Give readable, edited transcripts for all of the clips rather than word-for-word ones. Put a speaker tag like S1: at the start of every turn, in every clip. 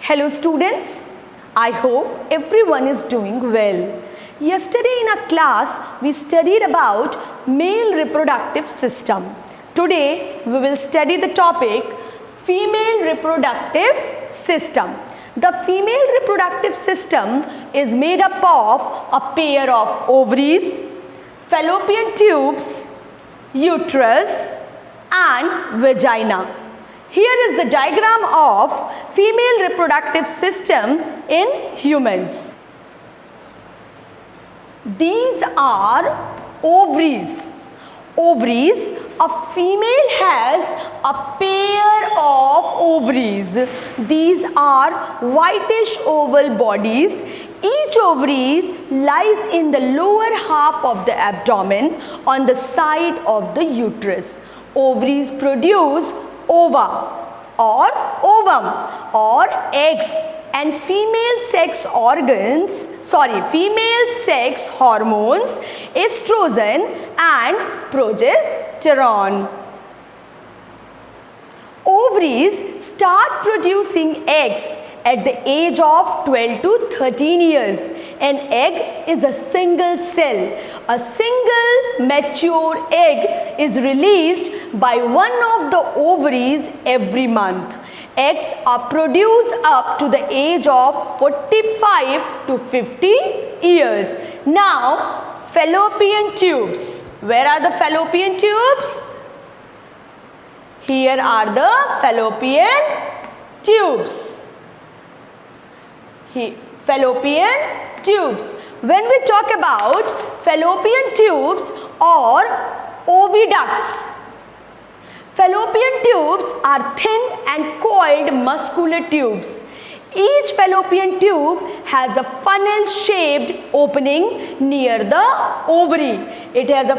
S1: Hello students, I hope everyone is doing well. Yesterday in our class we studied about male reproductive system. Today we will study the topic female reproductive system. The female reproductive system is made up of a pair of ovaries, fallopian tubes, uterus and vagina. Here is the diagram of female reproductive system in humans. These are ovaries. Ovaries, a female has a pair of ovaries. These are whitish oval bodies. Each ovary lies in the lower half of the abdomen on the side of the uterus. Ovaries produce ova or ovum or eggs and female sex hormones, estrogen and progesterone. Ovaries start producing eggs at the age of 12 to 13 years. An egg is a single cell. A single mature egg is released by one of the ovaries every month. Eggs are produced up to the age of 45 to 50 years. Now, fallopian tubes. Where are the fallopian tubes? Here are the fallopian tubes. Fallopian tubes. When we talk about fallopian tubes or oviducts, fallopian tubes are thin and coiled muscular tubes. Each fallopian tube has a funnel-shaped opening near the ovary. It has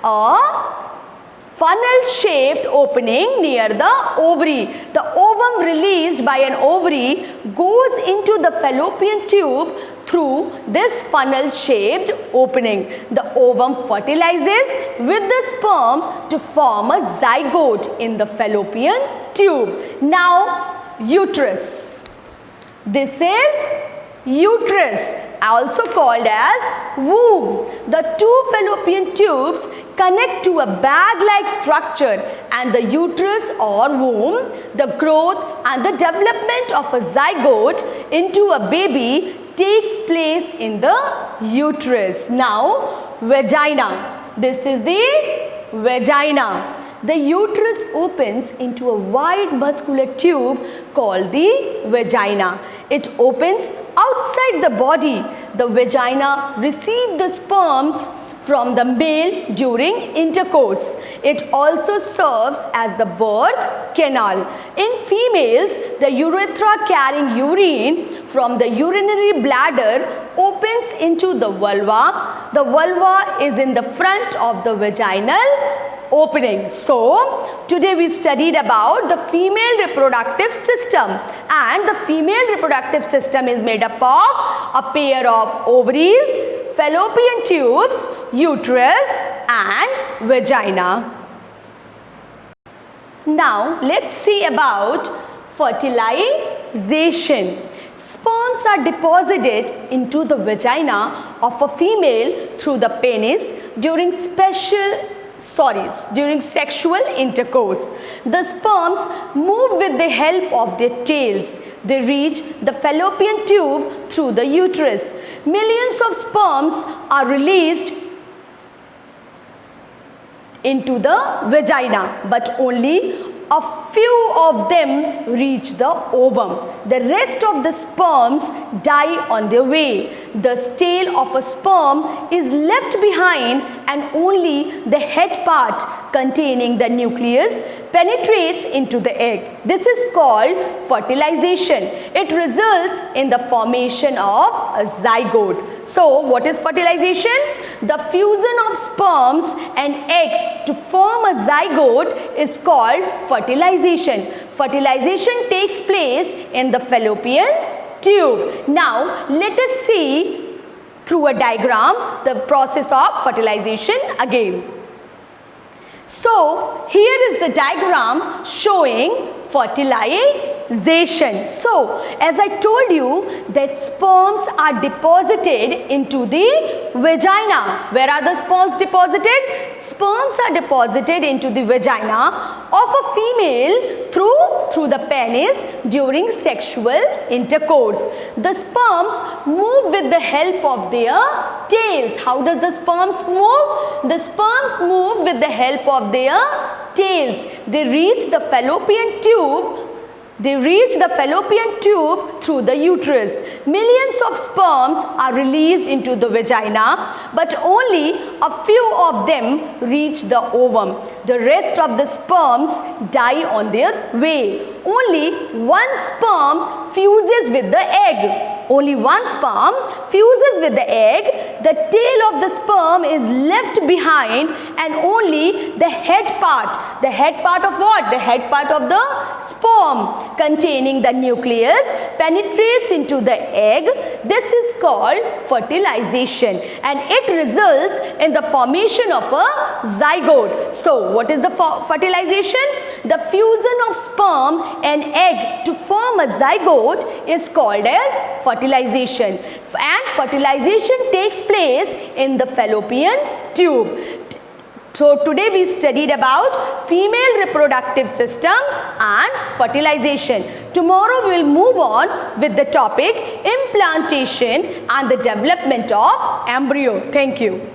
S1: a funnel-shaped opening near the ovary. The ovum released by an ovary goes into the fallopian tube through this funnel-shaped opening. The ovum fertilizes with the sperm to form a zygote in the fallopian tube. Now, uterus. This is uterus, also called as womb. The two fallopian tubes connect to a bag-like structure, and the uterus or womb, the growth and the development of a zygote into a baby takes place in the uterus. Now, vagina. This is the vagina. The uterus opens into a wide muscular tube called the vagina. It opens outside the body. The vagina receives the sperms from the male during intercourse. It also serves as the birth canal. In females, the urethra carrying urine from the urinary bladder opens into the vulva. The vulva is in the front of the vaginal opening. So, today we studied about the female reproductive system, and the female reproductive system is made up of a pair of ovaries, fallopian tubes, uterus and vagina. Now, let's see about fertilization. Sperms are deposited into the vagina of a female through the penis during sexual intercourse. The sperms move with the help of their tails. They reach the fallopian tube through the uterus. Millions of sperms are released into the vagina, but only a few of them reach the ovum. The rest of the sperms die on their way. The tail of a sperm is left behind and only the head part containing the nucleus penetrates into the egg. This is called fertilization. It results in the formation of a zygote. So, what is fertilization? The fusion of sperms and eggs to form a zygote is called fertilization. Fertilization takes place in the fallopian tube. Now, let us see through a diagram the process of fertilization again. So, here is the diagram showing fertilization. fertilization. So, as I told you that sperms are deposited into the vagina. Where are the sperms deposited? Sperms are deposited into the vagina of a female through the penis during sexual intercourse. The sperms move with the help of their tails. How does the sperms move? The sperms move with the help of their tails. They reach the fallopian tube. They reach the fallopian tube through the uterus. Millions of sperms are released into the vagina, but only a few of them reach the ovum. The rest of the sperms die on their way. Only one sperm fuses with the egg. Only one sperm fuses with the egg. The tail of the sperm is left behind and only the head part. The head part of what? The head part of the sperm containing the nucleus penetrates into the egg. This is called fertilization and it results in the formation of a zygote. So, what is the fertilization? The fusion of sperm and egg to form a zygote is called as fertilization, and fertilization takes place in the fallopian tube. So today we studied about female reproductive system and fertilization. Tomorrow we will move on with the topic implantation and the development of embryo. Thank you.